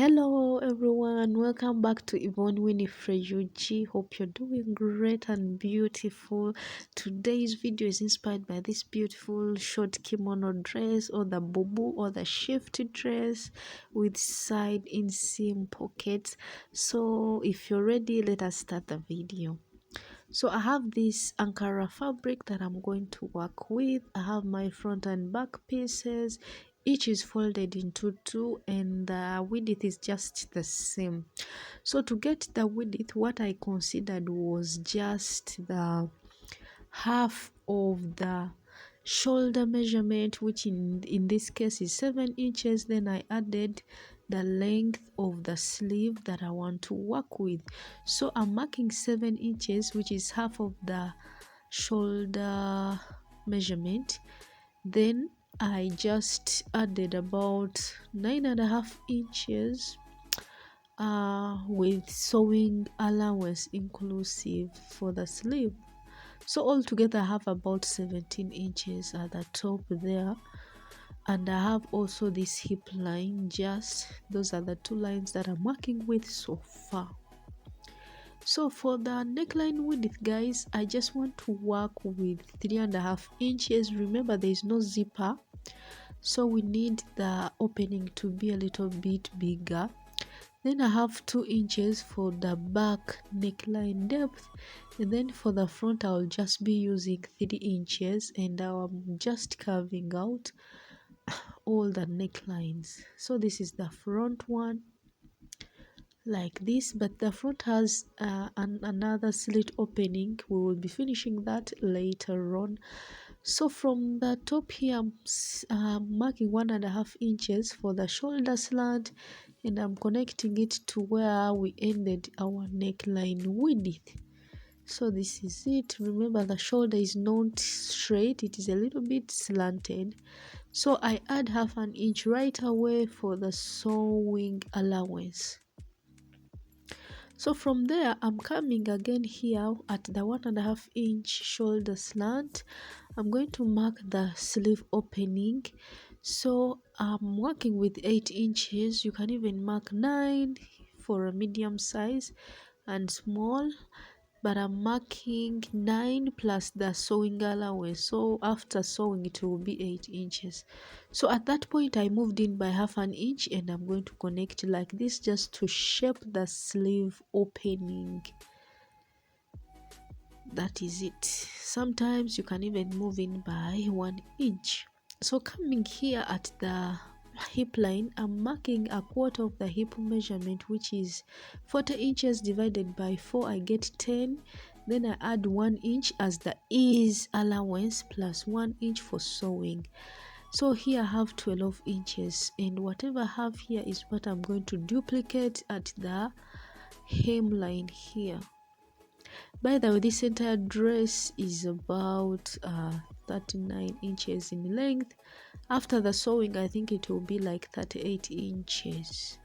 Hello everyone, welcome back to Yvonne Winifred Yuji. Hope you're doing great and beautiful. Today's video is inspired by this beautiful short kimono dress, or the bubu, or the shift dress with side inseam pockets. So if you're ready, let us start the video. So I have this Ankara fabric that I'm going to work with. I have my front and back pieces. Each is folded into two and the width is just the same. So to get the width, what I considered was just the half of the shoulder measurement, which in this case is 7 inches. Then I added the length of the sleeve that I want to work with. So I'm marking 7 inches, which is half of the shoulder measurement. Then I just added about 9.5 inches with sewing allowance inclusive for the sleeve. So altogether I have about 17 inches at the top there, and I have also this hip line. Just those are the two lines that I'm working with so far. So for the neckline width, guys, I just want to work with 3.5 inches. Remember, there is no zipper, so we need the opening to be a little bit bigger. Then I have 2 inches for the back neckline depth, and then for the front I'll just be using 3 inches, and I'm just carving out all the necklines. So this is the front one, like this, but the front has another slit opening. We will be finishing that later on. So from the top here, I'm marking 1.5 inches for the shoulder slant, and I'm connecting it to where we ended our neckline width. So this is it. Remember, the shoulder is not straight, it is a little bit slanted. So I add 1/2 inch right away for the sewing allowance. So from there, I'm coming again here at the 1.5 inch shoulder slant. I'm going to mark the sleeve opening. So I'm working with 8 inches. You can even mark 9 for a medium size and small, but I'm marking 9 plus the sewing allowance. So after sewing, it will be 8 inches. So at that point, I moved in by 1/2 inch, and I'm going to connect like this just to shape the sleeve opening. That is it. Sometimes you can even move in by 1 inch. So coming here at the hip line, I'm marking 1/4 of the hip measurement, which is 40 inches divided by 4. I get 10. Then I add 1 inch as the ease allowance plus 1 inch for sewing. So here I have 12 inches, and whatever I have here is what I'm going to duplicate at the hemline here. By the way, this entire dress is about 39 inches in length. After the sewing, I think it will be like 38 inches.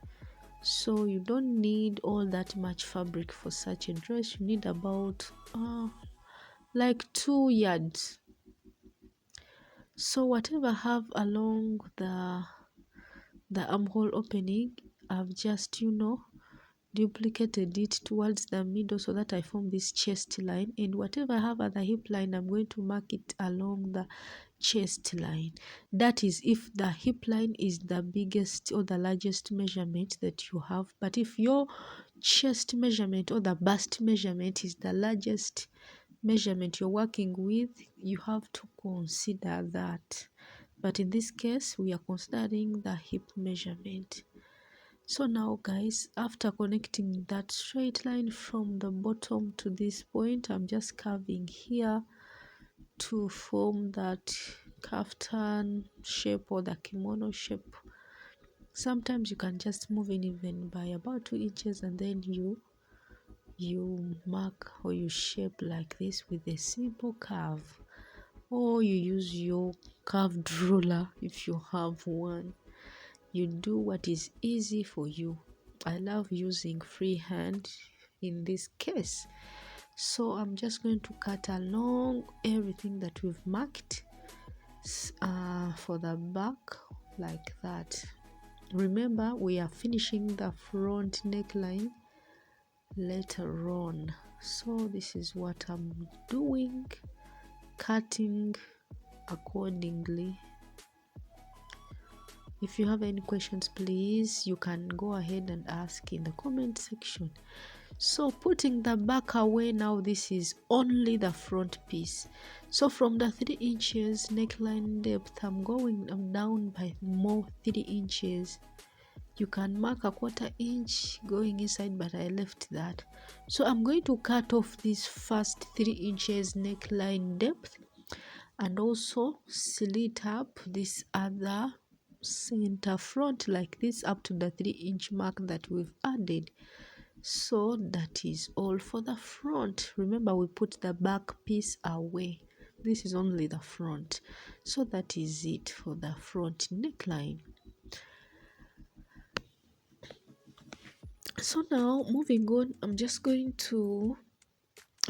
So you don't need all that much fabric for such a dress. You need about like 2 yards. So whatever I have along the armhole opening, I've just duplicated it towards the middle so that I form this chest line, and whatever I have at the hip line, I'm going to mark it along the chest line. That is if the hip line is the biggest or the largest measurement that you have. But if your chest measurement or the bust measurement is the largest measurement you're working with, you have to consider that. But in this case, we are considering the hip measurement. So now, guys, after connecting that straight line from the bottom to this point, I'm just carving here to form that kaftan shape or the kimono shape. Sometimes you can just move in even by about 2 inches, and then you mark or you shape like this with a simple curve, or you use your curved ruler if you have one. You do what is easy for you. I love using freehand in this case. So I'm just going to cut along everything that we've marked for the back like that. Remember, we are finishing the front neckline later on. So this is what I'm doing, cutting accordingly. If you have any questions, please, you can go ahead and ask in the comment section. So putting the back away now, this is only the front piece. So from the 3 inches neckline depth, I'm down by more 3 inches. You can mark a 1/4 inch going inside, but I left that. So I'm going to cut off this first 3 inches neckline depth and also slit up this other center front like this up to the 3-inch mark that we've added. So that is all for the front. Remember, we put the back piece away. This is only the front. So that is it for the front neckline. So now moving on, I'm just going to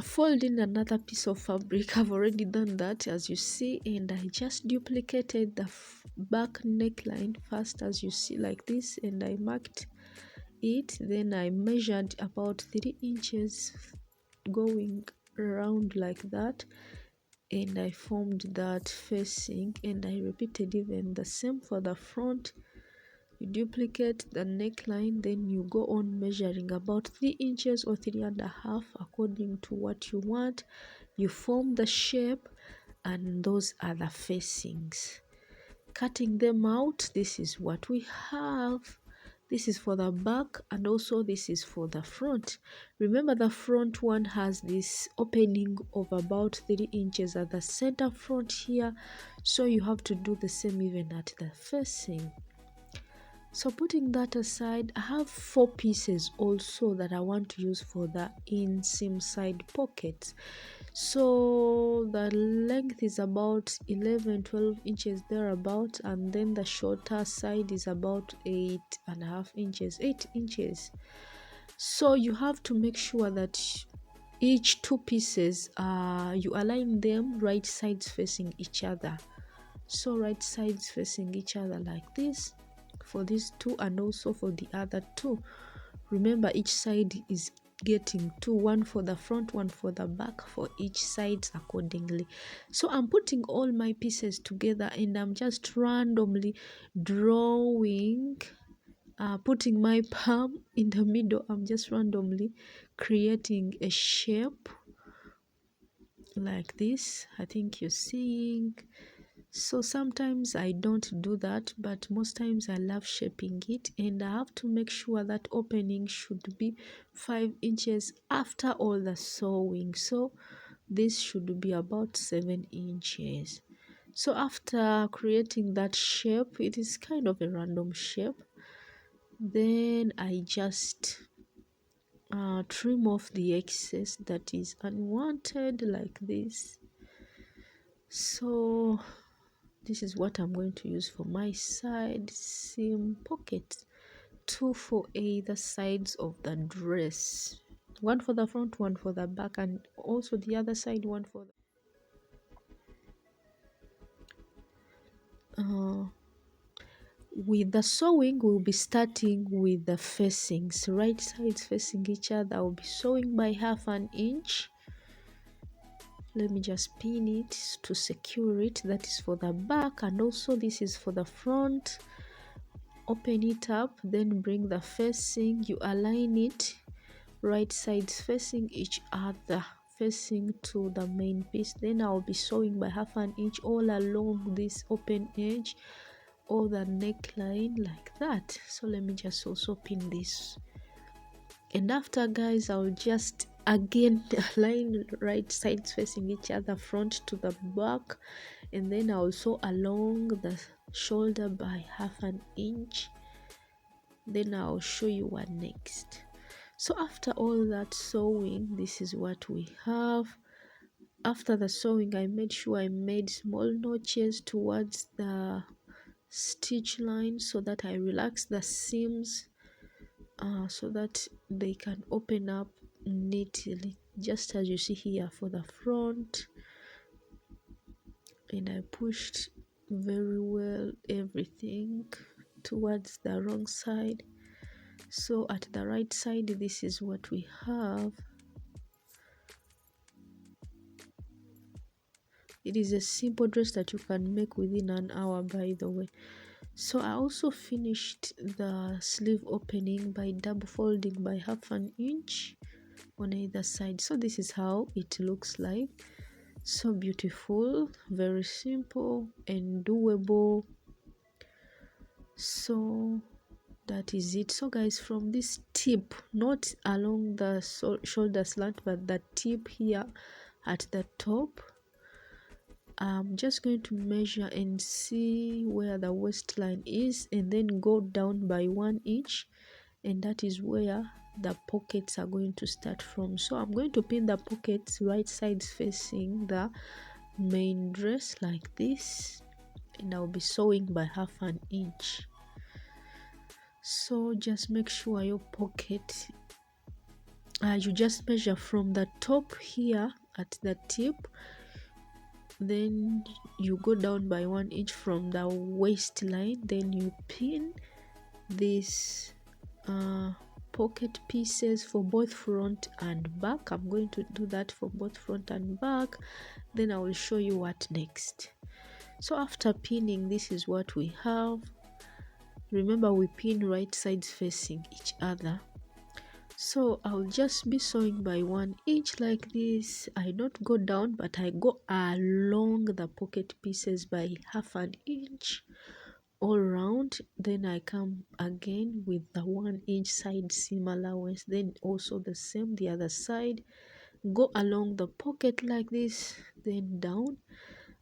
fold in another piece of fabric. I've already done that, as you see, and I just duplicated the back neckline first, as you see, like this, and I marked it. Then I measured about 3 inches going around like that, and I formed that facing, and I repeated even the same for the front. You duplicate the neckline, then you go on measuring about 3 inches or 3.5 according to what you want. You form the shape, and those are the facings. Cutting them out, this is what we have. This is for the back, and also this is for the front. Remember, the front one has this opening of about 3 inches at the center front here, so you have to do the same even at the facing. So putting that aside, I have 4 pieces also that I want to use for the inseam side pockets. So the length is about 11-12 inches thereabout, and then the shorter side is about 8.5 inches, 8 inches. So you have to make sure that each 2 pieces you align them right sides facing each other. So right sides facing each other like this for these 2, and also for the other 2. Remember, each side is getting 2, one for the front, one for the back, for each side accordingly. So I'm putting all my pieces together, and I'm just randomly drawing, putting my palm in the middle. I'm just randomly creating a shape like this. I think you're seeing. So sometimes I don't do that, but most times I love shaping it, and I have to make sure that opening should be 5 inches after all the sewing. So this should be about 7 inches. So after creating that shape, it is kind of a random shape. Then I just trim off the excess that is unwanted like this. So this is what I'm going to use for my side seam pockets. 2 for either sides of the dress. 1 for the front, 1 for the back, and also the other side, 1 for the... with the sewing, we'll be starting with the facings. Right sides facing each other. I'll be sewing by 1/2 inch. Let me just pin it to secure it. That is for the back, and also this is for the front. Open it up, then bring the facing. You align it, right sides facing each other, facing to the main piece. Then I'll be sewing by 1/2 inch all along this open edge or the neckline like that. So let me just also pin this, and after, guys, I'll just again align right sides facing each other, front to the back, and then I'll sew along the shoulder by 1/2 inch. Then I'll show you what next. So after all that sewing, this is what we have. After the sewing, I made sure I made small notches towards the stitch line so that I relax the seams, so that they can open up neatly, just as you see here for the front. And I pushed very well everything. towards the wrong side. So at the right side, this is what we have. It is a simple dress that you can make within an hour, by the way. So I also finished the sleeve opening by double folding by 1/2 inch on either side. So this is how it looks like. So beautiful, very simple and doable. So that is it. So guys, from this tip, not along the shoulder slant, but the tip here at the top, I'm just going to measure and see where the waistline is, and then go down by 1 inch, and that is where the pockets are going to start from. So I'm going to pin the pockets right sides facing the main dress like this, and I'll be sewing by 1/2 inch. So just make sure your pocket, you just measure from the top here at the tip, then you go down by 1 inch from the waistline, then you pin these pocket pieces for both front and back. I'm going to do that for both front and back, then I will show you what next. So after pinning, this is what we have. Remember, we pin right sides facing each other. So I'll just be sewing by 1 inch like this. I don't go down, but I go along the pocket pieces by 1/2 inch all round. Then I come again with the 1 inch side seam allowance, then also the same the other side. Go along the pocket like this, then down,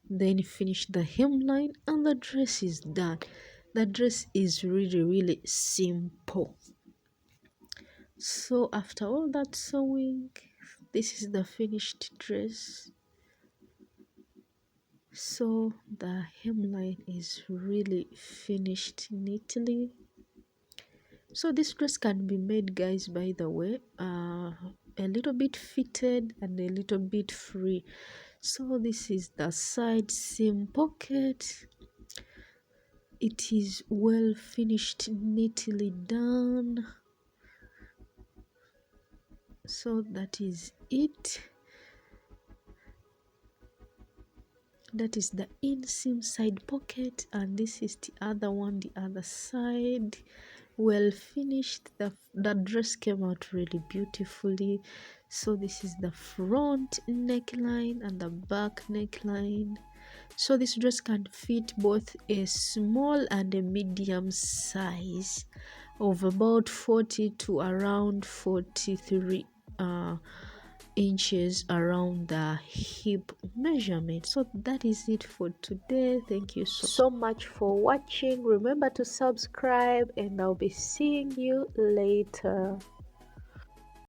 then finish the hemline, and the dress is done. The dress is really simple. So after all that sewing, this is the finished dress. So the hemline is really finished neatly. So this dress can be made, guys, by the way, a little bit fitted and a little bit free. So this is the side seam pocket. It is well finished, neatly done. So that is it. That is the inseam side pocket, and this is the other one, the other side. Well finished. The dress came out really beautifully. So this is the front neckline and the back neckline. So this dress can fit both a small and a medium size of about 40 to around 43 inches around the hip measurement. So that is it for today. Thank you so much for watching. Remember to subscribe, and I'll be seeing you later.